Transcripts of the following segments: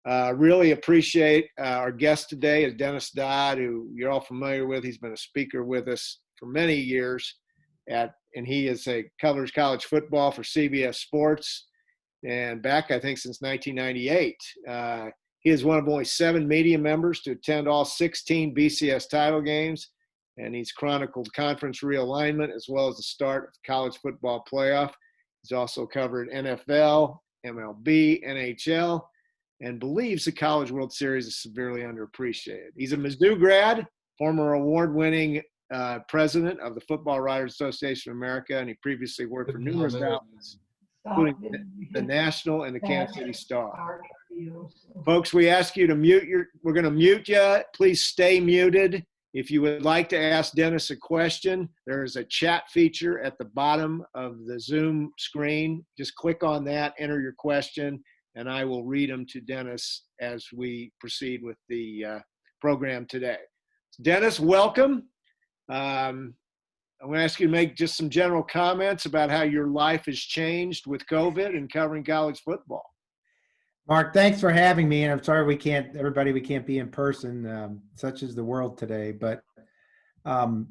Really appreciate our guest today is Dennis Dodd, who you're all familiar with. He's been a speaker with us for many years, and he covers college football for CBS Sports, and back, I think, since 1998. He is one of only 7 media members to attend all 16 BCS title games, and he's chronicled conference realignment as well as the start of the college football playoff. He's also covered NFL, MLB, NHL, and believes the College World Series is severely underappreciated. He's a Mizzou grad, former award-winning president of the Football Writers Association of America, and he previously worked for numerous outlets, including the National and the Kansas City Star. Folks, we ask you to we're going to mute you. Please stay muted. If you would like to ask Dennis a question, there is a chat feature at the bottom of the Zoom screen. Just click on that, enter your question, and I will read them to Dennis as we proceed with the program today. Dennis, welcome. I'm going to ask you to make just some general comments about how your life has changed with COVID and covering college football. Mark, thanks for having me. And I'm sorry we can't be in person, such is the world today. But I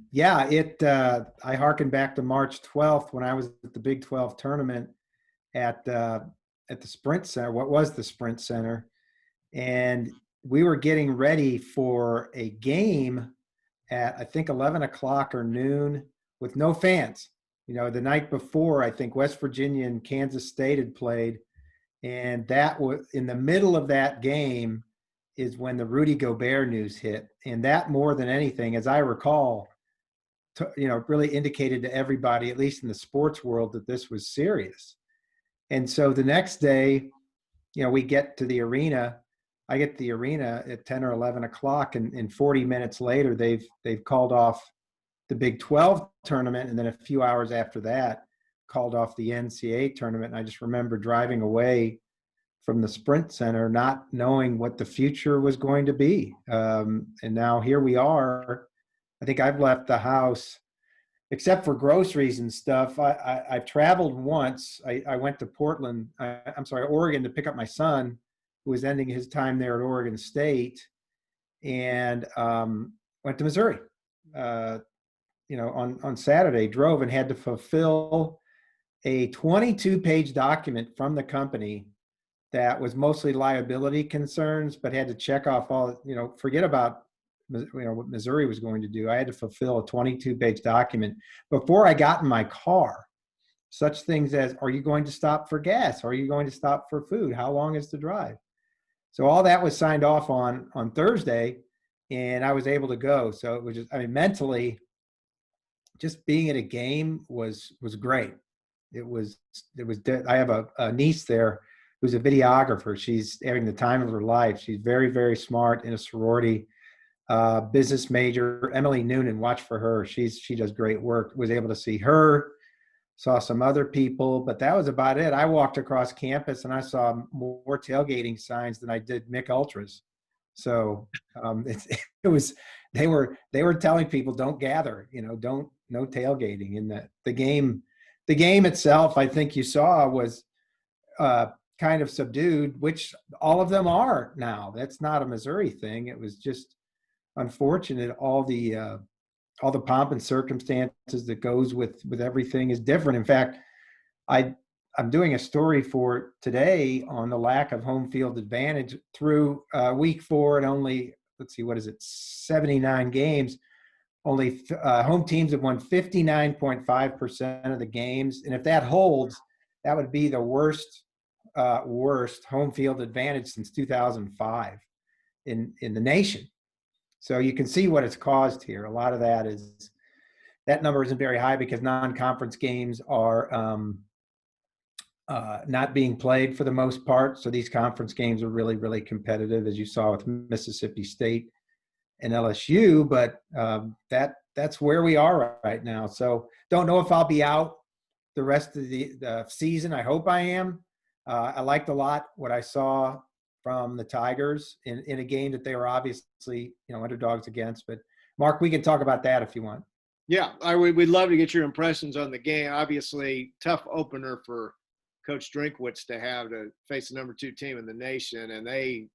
hearken back to March 12th when I was at the Big 12 tournament at the Sprint Center, what was the Sprint Center. And we were getting ready for a game at, I think, 11 o'clock or noon with no fans. You know, the night before, I think West Virginia and Kansas State had played. And that was in the middle of that game is when the Rudy Gobert news hit. And that, more than anything, as I recall, really indicated to everybody, at least in the sports world, that this was serious. And so the next day, we get to the arena. I get to the arena at 10 or 11 o'clock, and 40 minutes later, they've called off the Big 12 tournament. And then a few hours after that, called off the NCAA tournament. And I just remember driving away from the Sprint Center, not knowing what the future was going to be. And now here we are. I think I've left the house, except for groceries and stuff. I've traveled once. I went to Oregon to pick up my son, who was ending his time there at Oregon State, and went to Missouri. On Saturday, drove and had to fulfill a 22-page document from the company that was mostly liability concerns, but had to check off all, forget about, what Missouri was going to do. I had to fulfill a 22-page document before I got in my car. Such things as, are you going to stop for gas? Are you going to stop for food? How long is the drive? So all that was signed off on Thursday, and I was able to go. So it was just, mentally, just being at a game was great. I have a niece there who's a videographer. She's having the time of her life. She's very, very smart, in a sorority, business major. Emily Noonan, watch for her. She does great work. Was able to see her, saw some other people, but that was about it. I walked across campus and I saw more tailgating signs than I did Mick Ultras. So they were telling people, don't gather, no tailgating. And the game itself, I think you saw, was kind of subdued, which all of them are now. That's not a Missouri thing. It was just unfortunate. All the pomp and circumstances that goes with everything is different. In fact, I'm doing a story for today on the lack of home field advantage through week 4, and only, 79 games. Only home teams have won 59.5% of the games. And if that holds, that would be the worst home field advantage since 2005 in the nation. So you can see what it's caused here. A lot of that number isn't very high because non-conference games are not being played for the most part. So these conference games are really, really competitive, as you saw with Mississippi State and LSU, but that's where we are right now. So don't know if I'll be out the rest of the season. I hope I am. I liked a lot what I saw from the Tigers in a game that they were obviously, underdogs against. But Mark, we can talk about that if you want. Yeah, we'd love to get your impressions on the game. Obviously, tough opener for Coach Drinkwitz to have to face the number 2 team in the nation, and they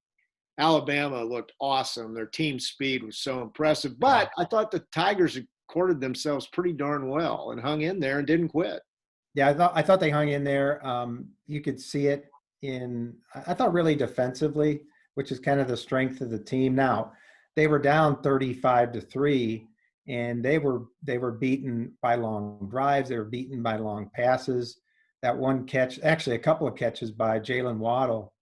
Alabama looked awesome. Their team speed was so impressive. But I thought the Tigers accorded themselves pretty darn well and hung in there and didn't quit. Yeah, I thought they hung in there. You could see it I thought really defensively, which is kind of the strength of the team. Now, they were down 35-3, and they were beaten by long drives. They were beaten by long passes. That one catch, actually a couple of catches by Jalen Waddle,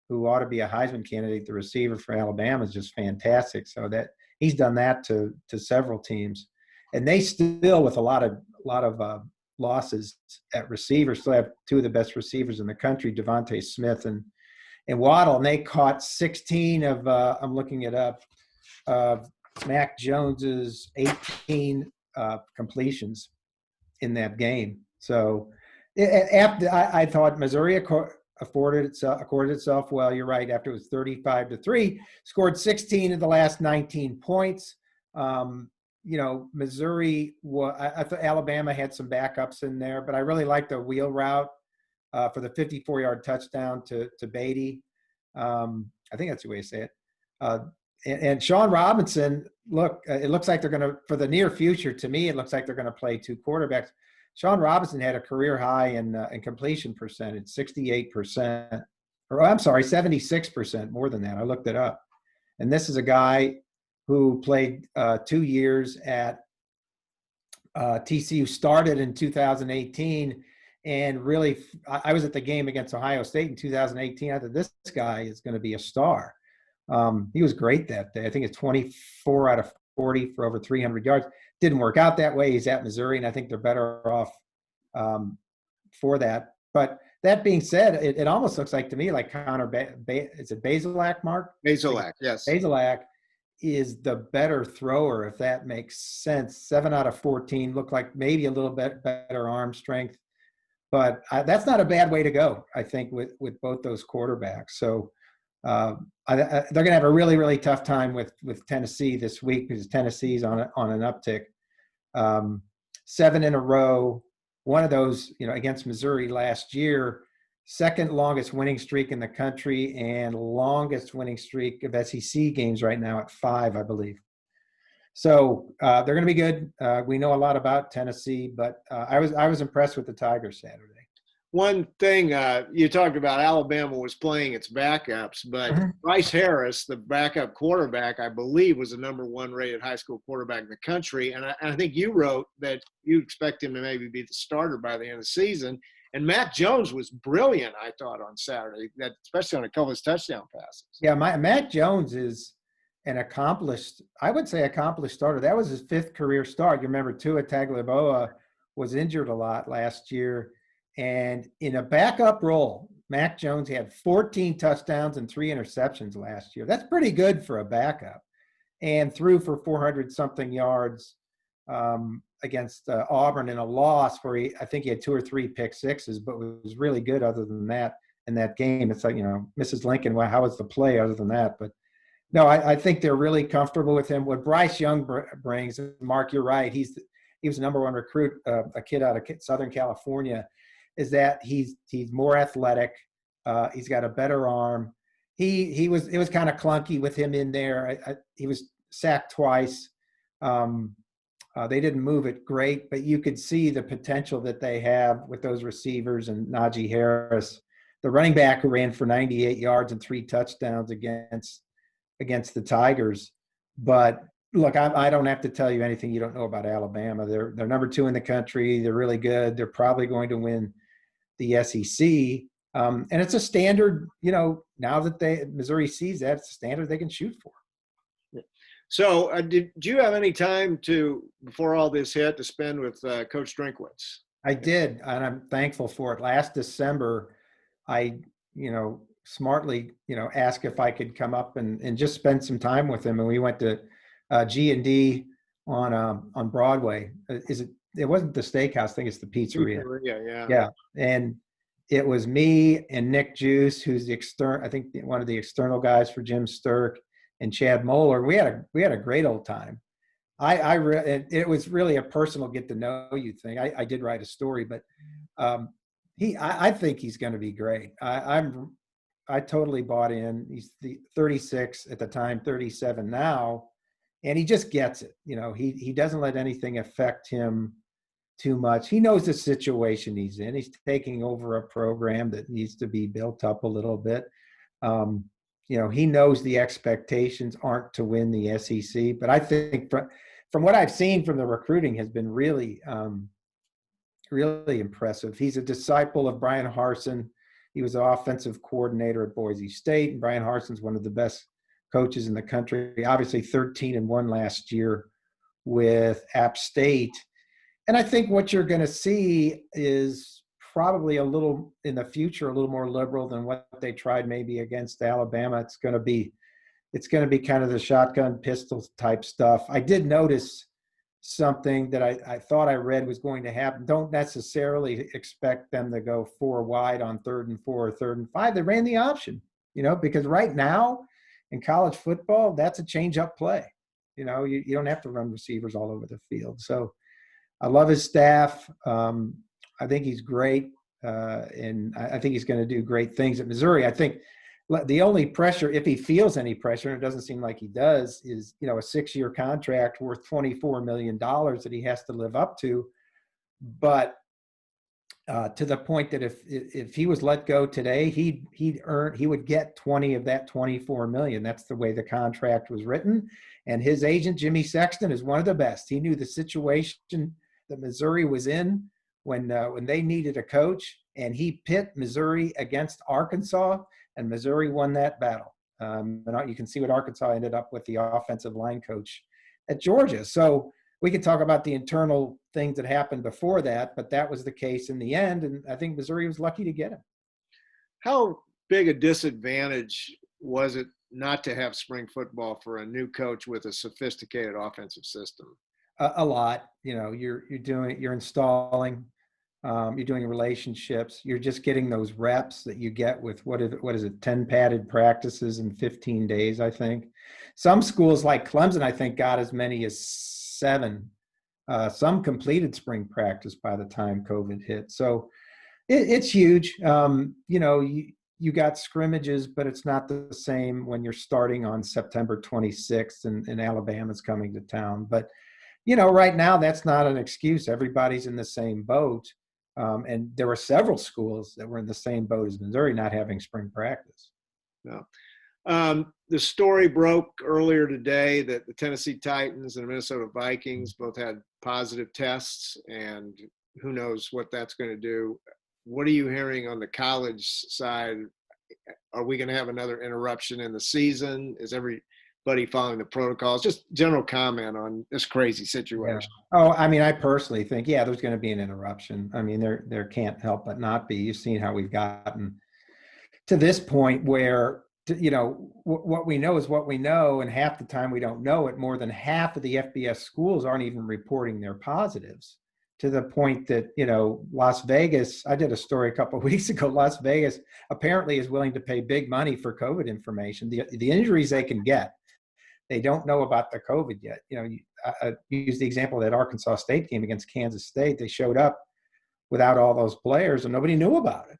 who ought to be a Heisman candidate, the receiver for Alabama, is just fantastic. So that he's done that to several teams, and they still, with a lot of losses at receiver, still have two of the best receivers in the country, Devontae Smith and Waddle, and they caught 16 of I'm looking it up, Mac Jones's 18 completions in that game. So I thought Missouri accorded itself well. You're right. After it was 35-3, scored 16 of the last 19 points. Missouri, I thought Alabama had some backups in there, but I really liked the wheel route for the 54-yard touchdown to Beatty. I think that's the way you say it. And Sean Robinson, it looks like they're going to, for the near future, to me, it looks like they're going to play two quarterbacks. Sean Robinson had a career high in completion percentage, 68%, or I'm sorry, 76%, more than that. I looked it up. And this is a guy who played 2 years at TCU, started in 2018, and really, I was at the game against Ohio State in 2018. I thought this guy is going to be a star. He was great that day. I think it's 24 out of 40 for over 300 yards. Didn't work out that way. He's at Missouri, and I think they're better off for that. But that being said, it almost looks like to me like Connor, is it Bazelak, Mark? Bazelak, yes. Bazelak is the better thrower, if that makes sense. 7 out of 14 look like maybe a little bit better arm strength. But that's not a bad way to go, I think, with both those quarterbacks. So they're going to have a really, really tough time with Tennessee this week, because Tennessee's on an uptick. 7 in a row. One of those, against Missouri last year, second longest winning streak in the country and longest winning streak of SEC games right now at 5, I believe. So they're going to be good. We know a lot about Tennessee, but I was impressed with the Tigers Saturday. One thing you talked about, Alabama was playing its backups, but Bryce Harris, the backup quarterback, I believe was the number 1 rated high school quarterback in the country. And I think you wrote that you expect him to maybe be the starter by the end of the season. And Mac Jones was brilliant, I thought, on Saturday, especially on a couple of his touchdown passes. Yeah, Mac Jones is an accomplished starter. That was his 5th career start. You remember Tua Tagovailoa was injured a lot last year. And in a backup role, Mac Jones had 14 touchdowns and 3 interceptions last year. That's pretty good for a backup. And threw for 400-something yards against Auburn in a loss where I think he had 2 or 3 pick sixes, but was really good other than that in that game. It's like, Mrs. Lincoln, well, how was the play other than that? But no, I think they're really comfortable with him. What Bryce Young brings, Mark, you're right. He was the number 1 recruit, a kid out of Southern California, is that he's more athletic. He's got a better arm. It was kind of clunky with him in there. He was sacked twice. They didn't move it great, but you could see the potential that they have with those receivers and Najee Harris, the running back who ran for 98 yards and 3 touchdowns against the Tigers. But look, I don't have to tell you anything you don't know about Alabama. They're number 2 in the country. They're really good. They're probably going to win the SEC. And it's a standard, now that Missouri sees that, it's a standard they can shoot for. So did you have any time before all this hit, to spend with Coach Drinkwitz? I did, and I'm thankful for it. Last December, I, smartly, asked if I could come up and just spend some time with him. And we went to G&D on Broadway. It wasn't the steakhouse, I think it's the pizzeria. Yeah. And it was me and Nick Juice, who's I think one of the external guys for Jim Sturk, and Chad Moeller. We had a great old time. It was really a personal get to know you thing. I did write a story, but I think he's going to be great. I'm I totally bought in. He's 36 at the time, 37 now, and he just gets it. He doesn't let anything affect him too much. He knows the situation he's in. He's taking over a program that needs to be built up a little bit. He knows the expectations aren't to win the SEC, but I think from what I've seen from the recruiting has been really, really impressive. He's a disciple of Brian Harsin. He was the offensive coordinator at Boise State, and Brian Harsin's one of the best coaches in the country. Obviously 13-1 last year with App State. And I think what you're going to see is probably a little in the future, a little more liberal than what they tried maybe against Alabama. It's going to be kind of the shotgun pistol type stuff. I did notice something that I thought I read was going to happen. Don't necessarily expect them to go 4 wide on 3rd and 4 or 3rd and 5. They ran the option, because right now in college football, that's a change-up play. You don't have to run receivers all over the field. So I love his staff. I think he's great, and I think he's going to do great things at Missouri. I think the only pressure, if he feels any pressure, and it doesn't seem like he does, is a 6-year contract worth $24 million that he has to live up to. But to the point that if he was let go today, he would get 20 of that $24 million. That's the way the contract was written. And his agent, Jimmy Sexton, is one of the best. He knew the situation that Missouri was in when they needed a coach, and he pit Missouri against Arkansas, and Missouri won that battle. And you can see what Arkansas ended up with the offensive line coach at Georgia. So we could talk about the internal things that happened before that, but that was the case in the end, and I think Missouri was lucky to get him. How big a disadvantage was it not to have spring football for a new coach with a sophisticated offensive system? A lot. You're installing, you're doing relationships. You're just getting those reps that you get with what is it, 10 padded practices in 15 days, I think. Some schools like Clemson, I think, got as many as 7. Some completed spring practice by the time COVID hit. So it's huge. You got scrimmages, but it's not the same when you're starting on September 26th and Alabama's coming to town. But, right now that's not an excuse. Everybody's in the same boat. And there were several schools that were in the same boat as Missouri not having spring practice. No. The story broke earlier today that the Tennessee Titans and the Minnesota Vikings both had positive tests, and who knows what that's going to do. What are you hearing on the college side? Are we going to have another interruption in the season? Is everybody following the protocols? Just general comment on this crazy situation. Yeah. Oh, I personally think, there's going to be an interruption. There can't help but not be. You've seen how we've gotten to this point where, what we know is what we know, and half the time we don't know it. More than half of the FBS schools aren't even reporting their positives, to the point that, Las Vegas, I did a story a couple of weeks ago, Las Vegas apparently is willing to pay big money for COVID information, the injuries they can get. They don't know about the COVID yet. I use the example of that Arkansas State game against Kansas State. They showed up without all those players and nobody knew about it.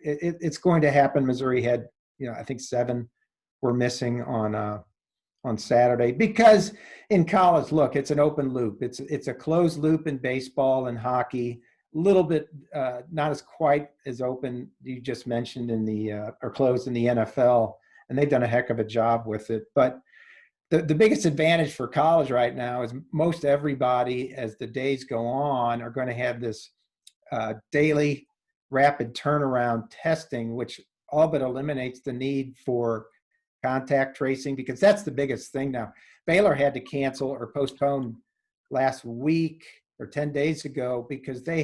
It's going to happen. Missouri had, I think 7 were missing on Saturday, because in college, look, it's an open loop. It's a closed loop in baseball and hockey, a little bit not as quite as open you just mentioned or closed in the NFL, and they've done a heck of a job with it. But the biggest advantage for college right now is most everybody, as the days go on, are going to have this daily rapid turnaround testing, which all but eliminates the need for contact tracing, because that's the biggest thing now. Baylor had to cancel or postpone last week or 10 days ago because they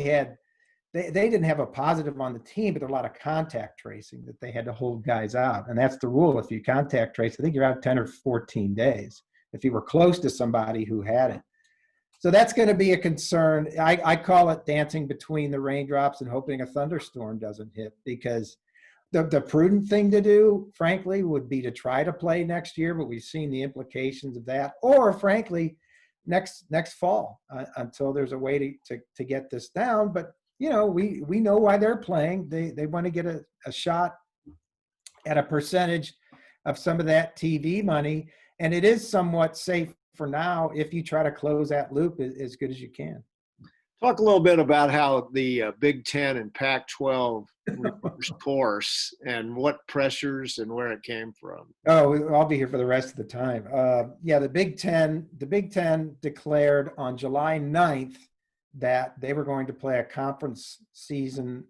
didn't have a positive on the team, but there were a lot of contact tracing that they had to hold guys out. And that's the rule. If you contact trace, I think you're out 10 or 14 days if you were close to somebody who had it. So that's going to be a concern. I call it dancing between the raindrops and hoping a thunderstorm doesn't hit, because the prudent thing to do, frankly, would be to try to play next year, but we've seen the implications of that, or frankly, next fall until there's a way to get this down. But, we know why they're playing. They want to get a shot at a percentage of some of that TV money. And it is somewhat safe for now if you try to close that loop as good as you can. Talk a little bit about how the Big Ten and Pac-12 reversed course and what pressures and where it came from. Oh, I'll be here for the rest of the time. Yeah, the Big Ten declared on July 9th that they were going to play a conference season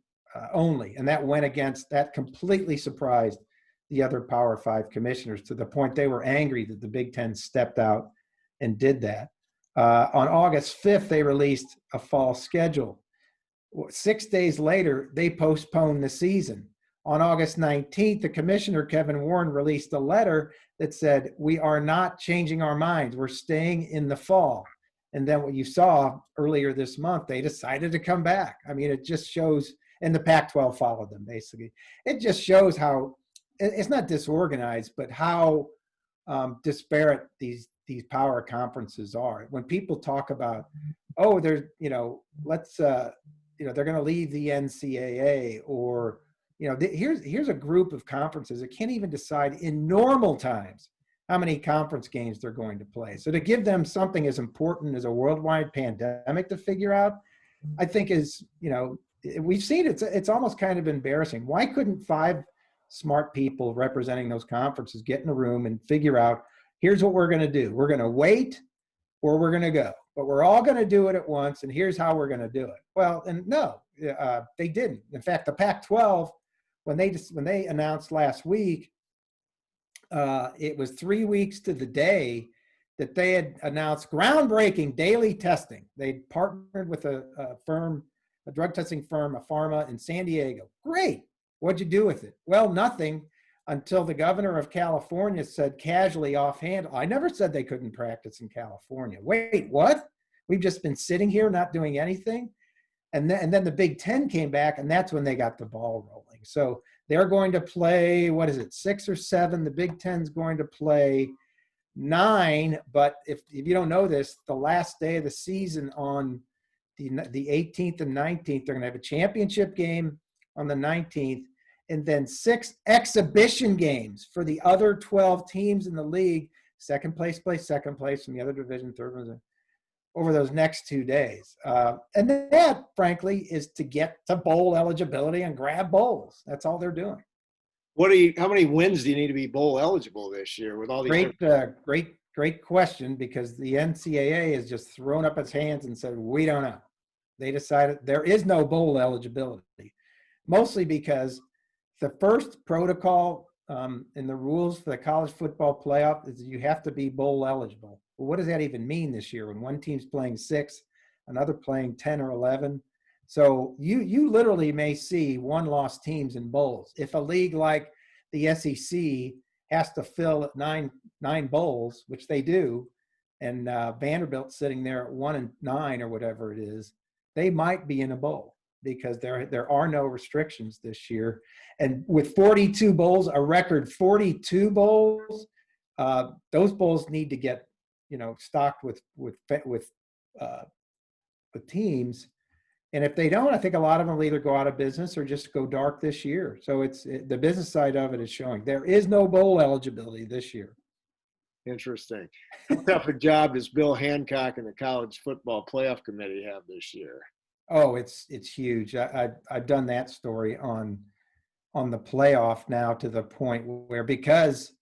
only. And that completely surprised the other Power 5 commissioners to the point they were angry that the Big Ten stepped out and did that. On August 5th, they released a fall schedule. 6 days later, they postponed the season. On August 19th, the commissioner, Kevin Warren, released a letter that said, we are not changing our minds. We're staying in the fall. And then what you saw earlier this month, they decided to come back. I mean, it just shows, and the Pac-12 followed them, basically. It just shows how, it's not disorganized, but how disparate these power conferences are. When people talk about, oh, there's, they're going to leave the NCAA, or, here's a group of conferences that can't even decide in normal times how many conference games they're going to play. So to give them something as important as a worldwide pandemic to figure out, I think is, we've seen it's almost kind of embarrassing. Why couldn't 5 smart people representing those conferences get in a room and figure out, here's what we're going to do. We're going to wait or we're going to go, but we're all going to do it at once. And here's how we're going to do it. Well, and no, they didn't. In fact, the Pac-12, when they announced last week, it was 3 weeks to the day that they had announced groundbreaking daily testing. They'd partnered with a drug testing firm, a pharma in San Diego. Great. What'd you do with it? Well, nothing, until the governor of California said casually offhand, I never said they couldn't practice in California. Wait, what? We've just been sitting here not doing anything? And then the Big Ten came back, and that's when they got the ball rolling. So they're going to play, 6 or 7? The Big Ten's going to play 9, but if you don't know this, the last day of the season on the 18th and 19th, they're going to have a championship game on the 19th, and then 6 exhibition games for the other 12 teams in the league. Second place plays second place from the other division, third one, over those next 2 days. And that, frankly, is to get to bowl eligibility and grab bowls. That's all they're doing. How many wins do you need to be bowl eligible this year with all these? Great question, because the NCAA has just thrown up its hands and said, we don't know. They decided there is no bowl eligibility, mostly because the first protocol in the rules for the college football playoff is you have to be bowl eligible. Well, what does that even mean this year when one team's playing 6, another playing 10 or 11? So you literally may see 1-loss teams in bowls. If a league like the SEC has to fill 9 bowls, which they do, and Vanderbilt's sitting there at 1-9 or whatever it is, they might be in a bowl, because there are no restrictions this year. And with 42 bowls, a record 42 bowls, those bowls need to get, stocked with teams. And if they don't, I think a lot of them will either go out of business or just go dark this year. So the business side of it is showing there is no bowl eligibility this year. Interesting. How tough a job does Bill Hancock and the College Football Playoff Committee have this year? Oh, it's huge. I've done that story on the playoff now, to the point where, because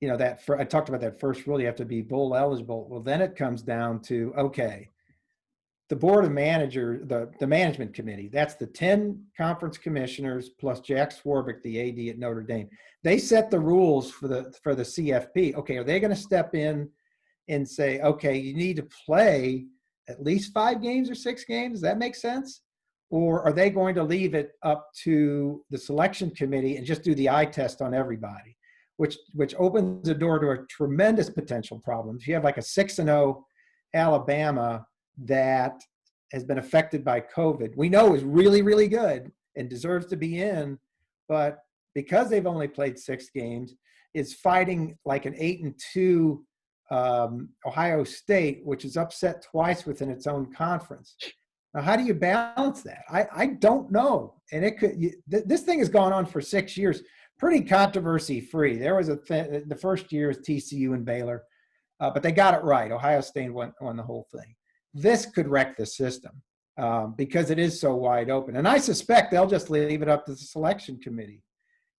I talked about that first rule, you have to be bowl eligible. Well, then it comes down to, okay, the board of managers, the management committee, that's the 10 conference commissioners plus Jack Swarbrick, the AD at Notre Dame. They set the rules for the CFP. Okay, are they going to step in and say, okay, you need to play at least 5 games or 6 games? Does that make sense? Or are they going to leave it up to the selection committee and just do the eye test on everybody, which opens the door to a tremendous potential problem. If you have like a 6-0 Alabama that has been affected by COVID, we know is really, really good and deserves to be in, but because they've only played 6 games, is fighting like an 8-2 Ohio State, which is upset twice within its own conference. Now, how do you balance that? I don't know. And this thing has gone on for 6 years. pretty controversy free. There was the first year was TCU and Baylor, but they got it right. Ohio State won the whole thing. This could wreck the system because it is so wide open. And I suspect they'll just leave it up to the selection committee.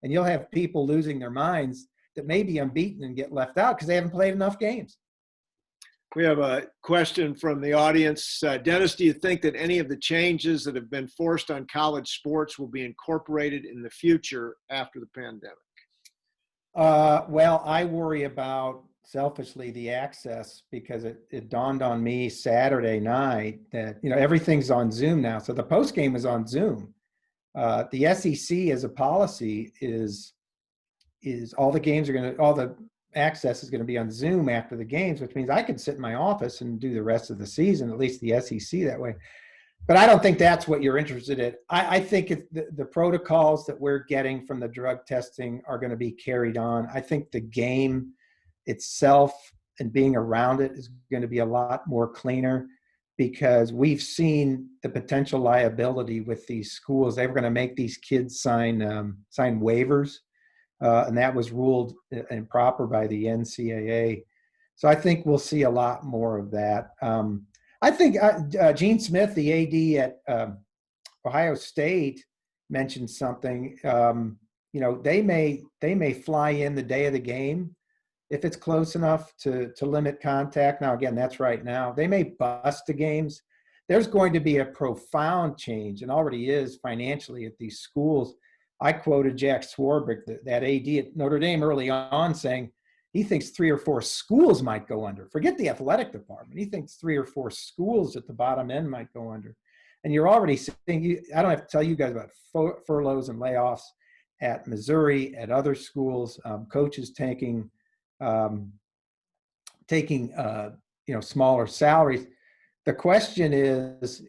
And you'll have people losing their minds that may be unbeaten and get left out because they haven't played enough games. We have a question from the audience. Dennis, do you think that any of the changes that have been forced on college sports will be incorporated in the future after the pandemic? Well, I worry about, selfishly, the access, because it dawned on me Saturday night that, everything's on Zoom now. So the post game is on Zoom. The SEC as a policy is all the access is going to be on Zoom after the games, which means I can sit in my office and do the rest of the season, at least the SEC that way. But I don't think that's what you're interested in. I think the protocols that we're getting from the drug testing are going to be carried on. I think the game itself and being around it is going to be a lot more cleaner, because we've seen the potential liability with these schools. They were going to make these kids sign waivers, and that was ruled improper by the NCAA. So I think we'll see a lot more of that. I think Gene Smith, the AD at Ohio State, mentioned something. They may fly in the day of the game if it's close enough to limit contact. Now, again, that's right now. They may bust the games. There's going to be a profound change, and already is financially at these schools. I quoted Jack Swarbrick, that AD at Notre Dame, early on, saying he thinks 3 or 4 schools might go under. Forget the athletic department. He thinks 3 or 4 schools at the bottom end might go under. And you're already seeing, I don't have to tell you guys about furloughs and layoffs at Missouri, at other schools, coaches taking smaller salaries. The question is,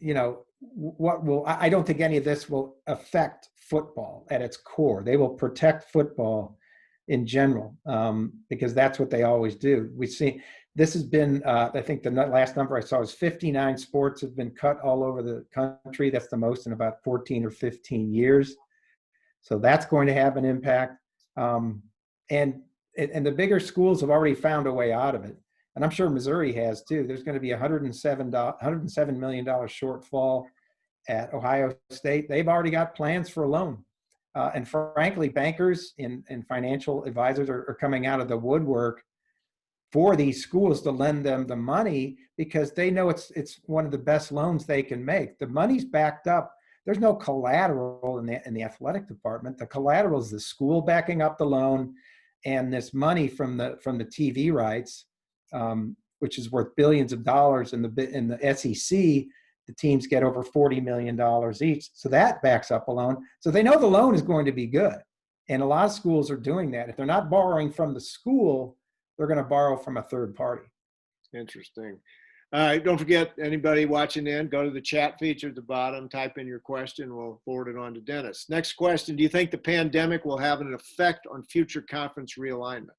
I don't think any of this will affect football at its core. They will protect football in general, because that's what they always do. We see this has been, I think the last number I saw was 59 sports have been cut all over the country. That's the most in about 14 or 15 years. So that's going to have an impact. And the bigger schools have already found a way out of it. And I'm sure Missouri has too. There's going to be $107 million shortfall at Ohio State. They've already got plans for a loan. And frankly, bankers and financial advisors are coming out of the woodwork for these schools to lend them the money, because they know it's one of the best loans they can make. The money's backed up. There's no collateral in the athletic department. The collateral is the school backing up the loan, and this money from the TV rights, which is worth billions of dollars. In the SEC, the teams get over $40 million each. So that backs up a loan. So they know the loan is going to be good. And a lot of schools are doing that. If they're not borrowing from the school, they're going to borrow from a third party. Interesting. All right. Don't forget, anybody watching in, go to the chat feature at the bottom, type in your question. We'll forward it on to Dennis. Next question. Do you think the pandemic will have an effect on future conference realignment?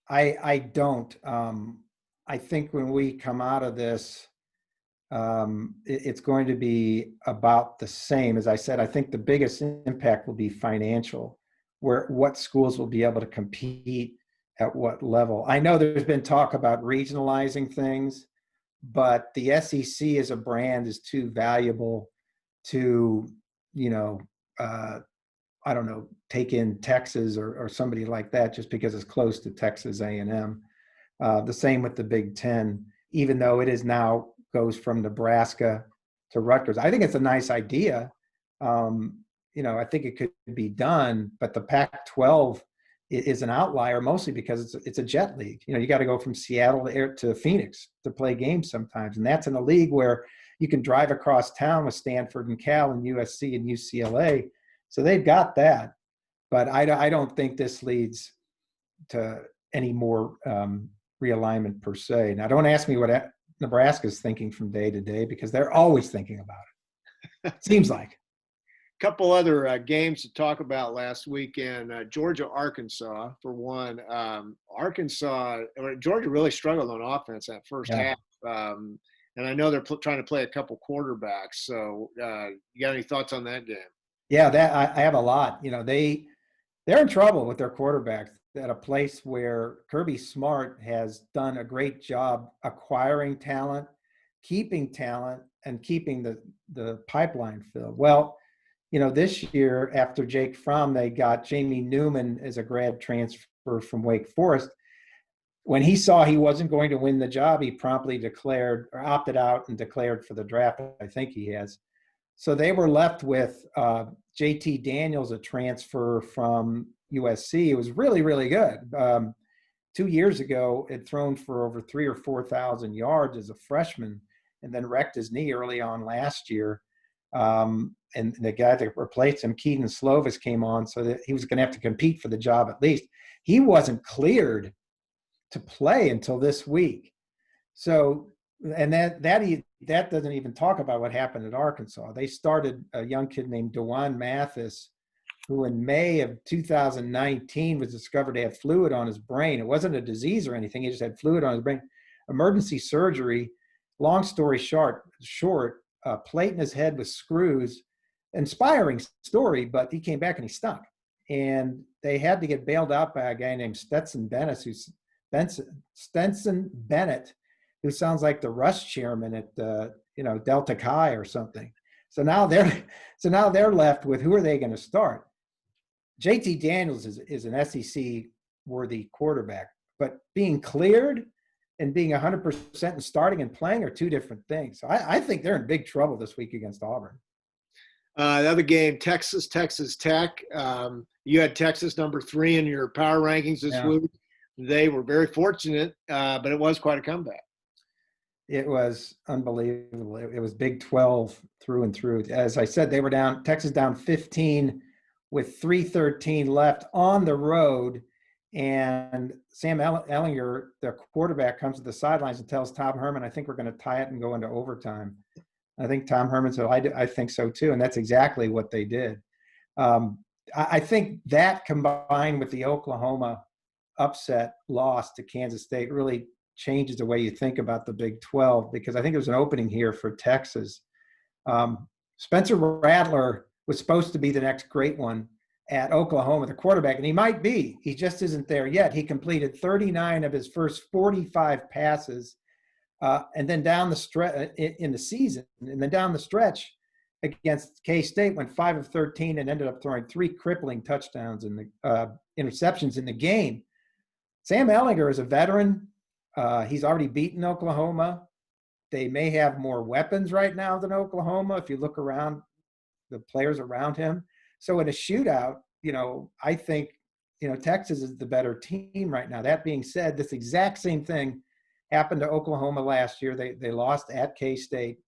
I don't. I think when we come out of this, it's going to be about the same. As I said, I think the biggest impact will be financial, what schools will be able to compete at what level. I know there's been talk about regionalizing things, but the SEC as a brand is too valuable to, take in Texas or somebody like that just because it's close to Texas A&M. The same with the Big Ten, even though it is now goes from Nebraska to Rutgers. I think it's a nice idea. I think it could be done, but the Pac-12 is an outlier, mostly because it's a jet league. You got to go from Seattle to Phoenix to play games sometimes. And that's in a league where you can drive across town with Stanford and Cal and USC and UCLA. So they've got that. But I don't think this leads to any more realignment per se. Now, don't ask me what Nebraska's thinking from day to day, because they're always thinking about it. Seems like. Couple other games to talk about last weekend. Georgia-Arkansas, for one. Georgia really struggled on offense that first half. And I know they're trying to play a couple quarterbacks. So you got any thoughts on that game? Yeah, I have a lot. They They're in trouble with their quarterback at a place where Kirby Smart has done a great job acquiring talent, keeping talent, and keeping the pipeline filled. Well, this year after Jake Fromm, they got Jamie Newman as a grad transfer from Wake Forest. When he saw he wasn't going to win the job, he promptly declared or opted out and declared for the draft. I think he has. So they were left with JT Daniels, a transfer from USC. It was really, really good. 2 years ago, had thrown for over 3,000 or 4,000 yards as a freshman, and then wrecked his knee early on last year. And the guy that replaced him, Keaton Slovis, came on, so that he was going to have to compete for the job at least. He wasn't cleared to play until this week. So, and that doesn't even talk about what happened at Arkansas. They started a young kid named DeJuan Mathis, who in May of 2019 was discovered to have fluid on his brain. It wasn't a disease or anything. He just had fluid on his brain. Emergency surgery. Long story short, plate in his head with screws. Inspiring story, but he came back and he stunk. And they had to get bailed out by a guy named Stetson Bennett, who sounds like the Rush chairman at Delta Chi or something. So now they're left with, who are they going to start? JT Daniels is an SEC worthy quarterback, but being cleared and being 100% and starting and playing are two different things. So I think they're in big trouble this week against Auburn. The other game, Texas Tech. You had Texas number 3 in your power rankings this week. They were very fortunate, but it was quite a comeback. It was unbelievable. It was Big 12 through and through. As I said, they were down, Texas down 15 with 3:13 left on the road. And Sam Ehlinger, the quarterback, comes to the sidelines and tells Tom Herman, I think we're going to tie it and go into overtime. I think Tom Herman said, I think so too. And that's exactly what they did. I think that combined with the Oklahoma upset loss to Kansas State really changes the way you think about the Big 12, because I think there's an opening here for Texas. Spencer Rattler was supposed to be the next great one at Oklahoma, the quarterback, and he might be. He just isn't there yet. He completed 39 of his first 45 passes, and then down the stretch in the season, and then down the stretch against K-State went 5 of 13 and ended up throwing 3 crippling touchdowns in the interceptions in the game. Sam Ehlinger is a veteran. He's already beaten Oklahoma. They may have more weapons right now than Oklahoma if you look around the players around him. So in a shootout, I think, Texas is the better team right now. That being said, this exact same thing happened to Oklahoma last year. They lost at K-State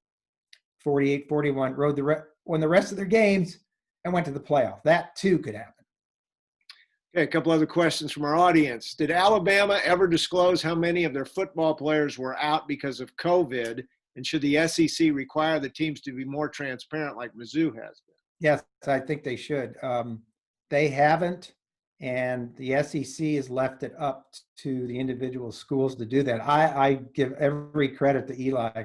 48-41, won the rest of their games and went to the playoff. That too could happen. Okay, a couple other questions from our audience. Did Alabama ever disclose how many of their football players were out because of COVID? And should the SEC require the teams to be more transparent like Mizzou has been? Yes, I think they should. They haven't, and the SEC has left it up to the individual schools to do that. I give every credit to Eli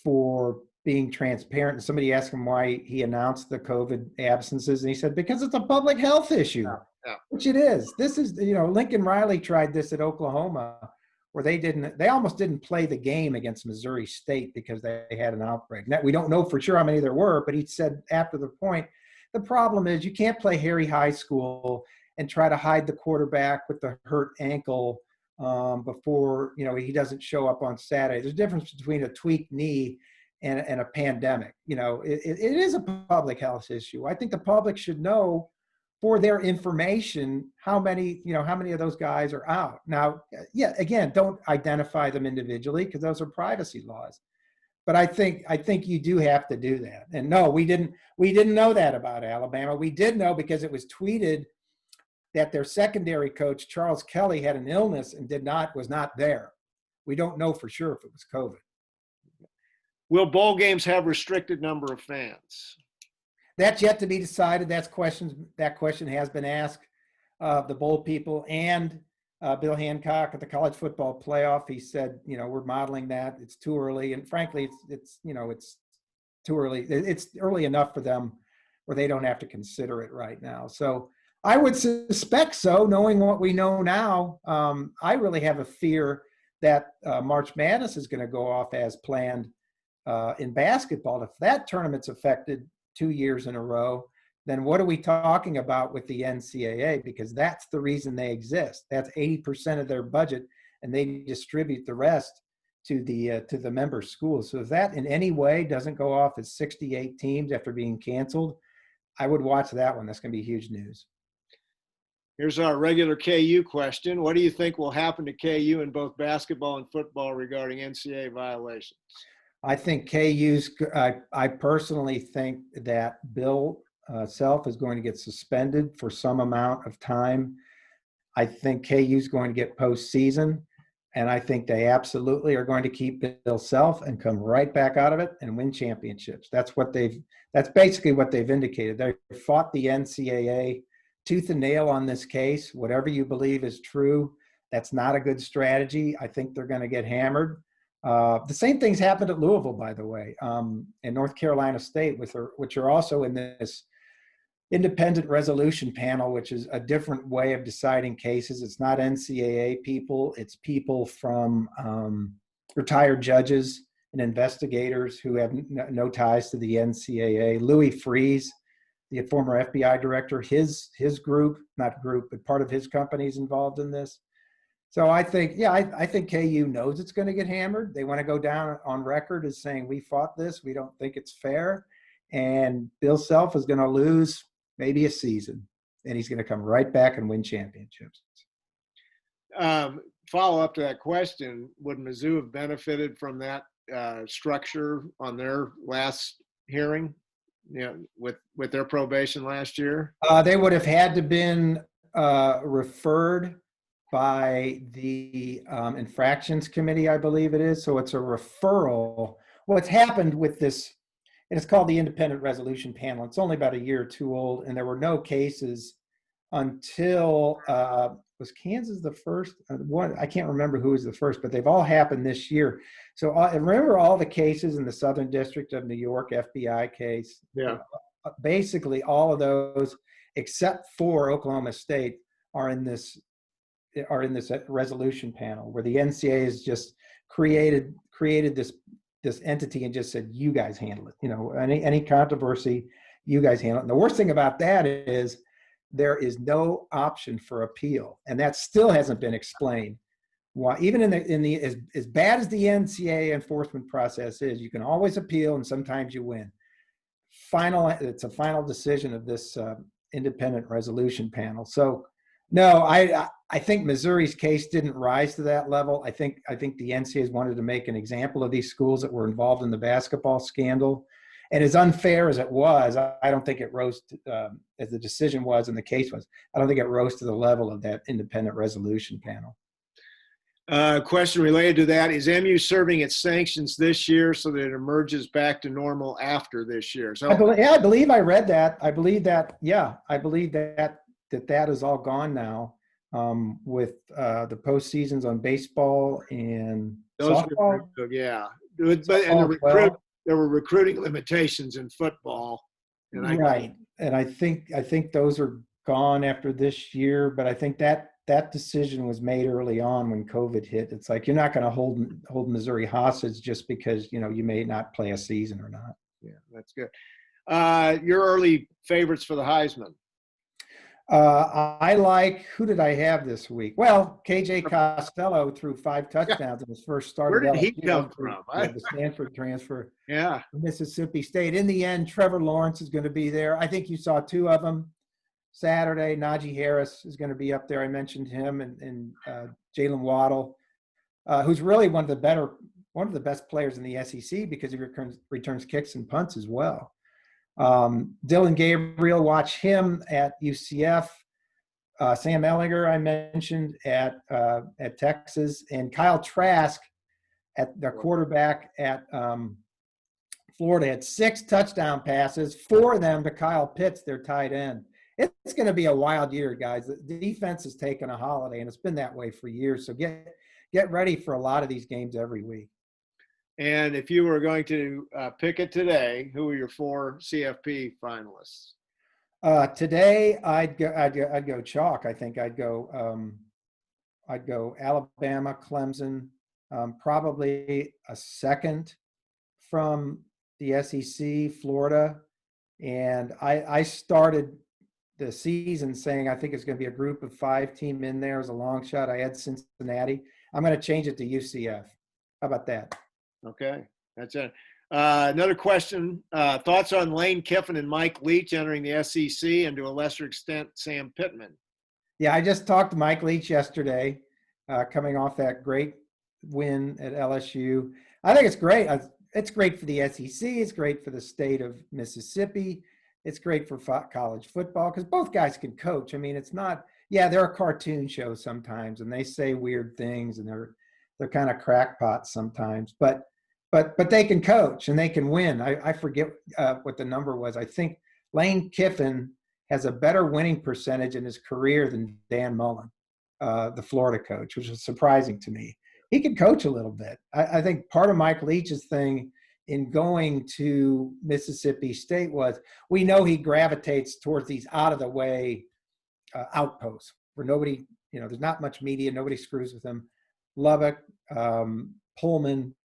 for being transparent. And somebody asked him why he announced the COVID absences, and he said, because it's a public health issue, which it is. This is, Lincoln Riley tried this at Oklahoma, where they almost didn't play the game against Missouri State because they had an outbreak. Now, we don't know for sure how many there were, but he said after the point, the problem is you can't play Harry High School and try to hide the quarterback with the hurt ankle before, he doesn't show up on Saturday. There's a difference between a tweaked knee and a pandemic. It is a public health issue. I think the public should know for their information how many of those guys are out. Now, again, don't identify them individually because those are privacy laws. But I think you do have to do that. And no, we didn't know that about Alabama. We did know because it was tweeted that their secondary coach, Charles Kelly, had an illness and was not there. We don't know for sure if it was COVID. Will bowl games have restricted number of fans? That's yet to be decided. That question has been asked of the bowl people and Bill Hancock at the college football playoff. He said, we're modeling that. It's too early, and frankly, it's too early. It's early enough for them where they don't have to consider it right now. So I would suspect so, knowing what we know now. I really have a fear that March Madness is going to go off as planned in basketball. If that tournament's affected 2 years in a row, then what are we talking about with the NCAA? Because that's the reason they exist. That's 80% of their budget, and they distribute the rest to the member schools. So if that in any way doesn't go off as 68 teams after being canceled, I would watch that one. That's going to be huge news. Here's our regular KU question. What do you think will happen to KU in both basketball and football regarding NCAA violations? I think I personally think that Bill Self is going to get suspended for some amount of time. I think KU is going to get postseason, and I think they absolutely are going to keep Bill Self and come right back out of it and win championships. That's basically what they've indicated. They fought the NCAA tooth and nail on this case. Whatever you believe is true, that's not a good strategy. I think they're going to get hammered. The same things happened at Louisville, by the way, and North Carolina State, which are also in this independent resolution panel, which is a different way of deciding cases. It's not NCAA people. It's people from retired judges and investigators who have no ties to the NCAA. Louis Freeze, the former FBI director, his group, not group, but part of his company is involved in this. So I think KU knows it's going to get hammered. They want to go down on record as saying, we fought this. We don't think it's fair. And Bill Self is going to lose maybe a season, and he's going to come right back and win championships. Follow up to that question, would Mizzou have benefited from that structure on their last hearing, with their probation last year? They would have had to been referred by the infractions committee, I believe it is. So it's a referral. What's happened with this, and it's called the Independent Resolution Panel. It's only about a year or two old, and there were no cases until was Kansas the first one? I can't remember who was the first, but they've all happened this year. So remember all the cases in the Southern District of New York FBI case? Yeah. Basically, all of those, except for Oklahoma State, are in this resolution panel where the NCAA has just created this entity and just said, you guys handle it. Any controversy, you guys handle it. And the worst thing about that is there is no option for appeal, and that still hasn't been explained. Why, even in the as bad as the NCAA enforcement process is, you can always appeal, and sometimes you win. It's a final decision of this independent resolution panel. So, no, I think Missouri's case didn't rise to that level. I think the NCAA wanted to make an example of these schools that were involved in the basketball scandal. And as unfair as it was, I don't think it rose to, as the decision was and the case was, I don't think it rose to the level of that independent resolution panel. Question related to that, is MU serving its sanctions this year so that it emerges back to normal after this year? So I believe I read that. I believe that is all gone now, with the postseasons on baseball and softball. But there were recruiting limitations in football. And I think those are gone after this year, but I think that decision was made early on when COVID hit. It's like, you're not going to hold Missouri hostage just because, you may not play a season or not. Yeah, that's good. Your early favorites for the Heisman? I like, who did I have this week? Well, KJ Costello threw 5 touchdowns in his first start. Where did he come from? The Stanford transfer. Yeah. Mississippi State. In the end, Trevor Lawrence is going to be there. I think you saw 2 of them Saturday. Najee Harris is going to be up there. I mentioned him, and Jalen Waddle, who's really one of the best players in the SEC because he returns kicks and punts as well. Dylan Gabriel, watch him at UCF. Sam Ehlinger, I mentioned at Texas, and Kyle Trask at the quarterback at Florida had 6 touchdown passes, 4 of them to Kyle Pitts, their tight end. It's going to be a wild year, guys. The defense has taken a holiday, and it's been that way for years. So get ready for a lot of these games every week. And if you were going to pick it today, who are your 4 CFP finalists? Today, I'd go chalk. I think I'd go Alabama, Clemson, probably a second from the SEC, Florida. And I started the season saying I think it's going to be a group of 5 team in there as a long shot. I had Cincinnati. I'm going to change it to UCF. How about that? Okay, that's it. Another question, thoughts on Lane Kiffin and Mike Leach entering the SEC and to a lesser extent, Sam Pittman? Yeah, I just talked to Mike Leach yesterday, coming off that great win at LSU. I think it's great. It's great for the SEC. It's great for the state of Mississippi. It's great for college football because both guys can coach. I mean, it's not, yeah, they're a cartoon show sometimes and they say weird things and they're kind of crackpots sometimes, but they can coach and they can win. I forget what the number was. I think Lane Kiffin has a better winning percentage in his career than Dan Mullen, the Florida coach, which is surprising to me. He can coach a little bit. I think part of Mike Leach's thing in going to Mississippi State was we know he gravitates towards these out of the way outposts where nobody, there's not much media, nobody screws with him. Lubbock, Pullman,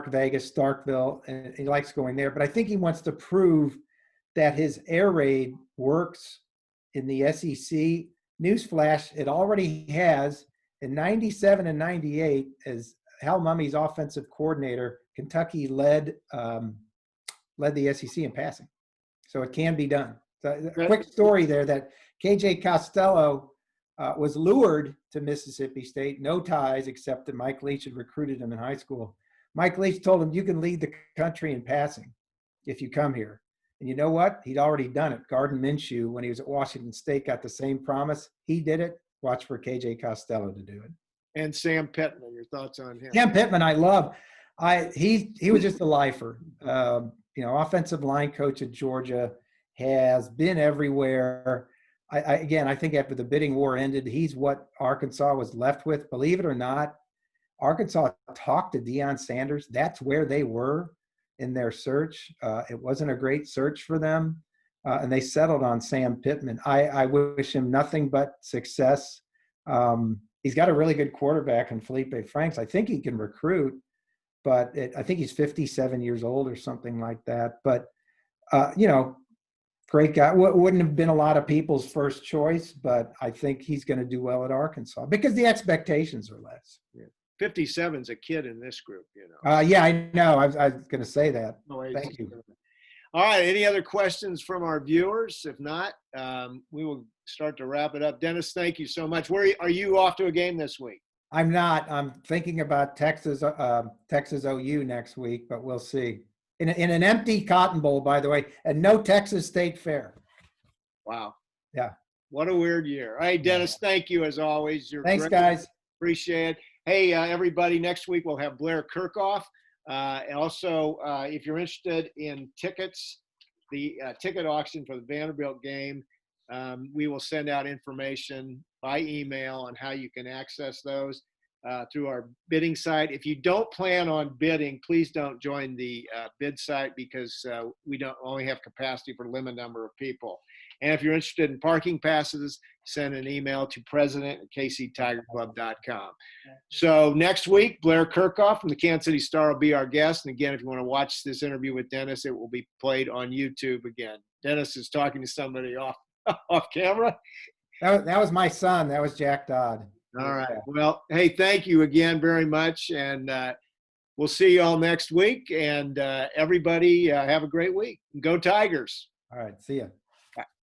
Vegas, Starkville, and he likes going there. But I think he wants to prove that his air raid works in the SEC. Newsflash, it already has. In 97 and 98, as Hal Mummy's offensive coordinator, Kentucky led the SEC in passing. So it can be done. So a quick story there that KJ Costello was lured to Mississippi State, no ties except that Mike Leach had recruited him in high school. Mike Leach told him, you can lead the country in passing if you come here. And you know what? He'd already done it. Gardner Minshew, when he was at Washington State, got the same promise. He did it. Watch for KJ Costello to do it. And Sam Pittman, your thoughts on him? Sam Pittman, I love. He was just a lifer. Offensive line coach at Georgia, has been everywhere. I think after the bidding war ended, he's what Arkansas was left with. Believe it or not, Arkansas talked to Deion Sanders. That's where they were in their search. It wasn't a great search for them, and they settled on Sam Pittman. I wish him nothing but success. He's got a really good quarterback in Felipe Franks. I think he can recruit, but I think he's 57 years old or something like that. But, great guy. Wouldn't have been a lot of people's first choice, but I think he's going to do well at Arkansas because the expectations are less. Yeah. 57's a kid in this group, Yeah, I know. I was going to say that. Thank you. All right. Any other questions from our viewers? If not, we will start to wrap it up. Dennis, thank you so much. Where are you off to a game this week? I'm not. I'm thinking about Texas OU next week, but we'll see. In an empty Cotton Bowl, by the way, and no Texas State Fair. Wow. Yeah. What a weird year. All right, Dennis, thank you as always. Thanks, guys. Appreciate it. Hey, everybody, next week we'll have Blair Kirkhoff. Also, if you're interested in tickets, the ticket auction for the Vanderbilt game, we will send out information by email on how you can access those through our bidding site. If you don't plan on bidding, please don't join the bid site because we don't only have capacity for a limited number of people. And if you're interested in parking passes, send an email to president@kctigerclub.com. So next week, Blair Kirkhoff from the Kansas City Star will be our guest. And again, if you want to watch this interview with Dennis, it will be played on YouTube again. Dennis is talking to somebody off camera. That was my son. That was Jack Dodd. All right. Well, hey, thank you again very much. And we'll see you all next week. And everybody have a great week. Go Tigers. All right. See ya.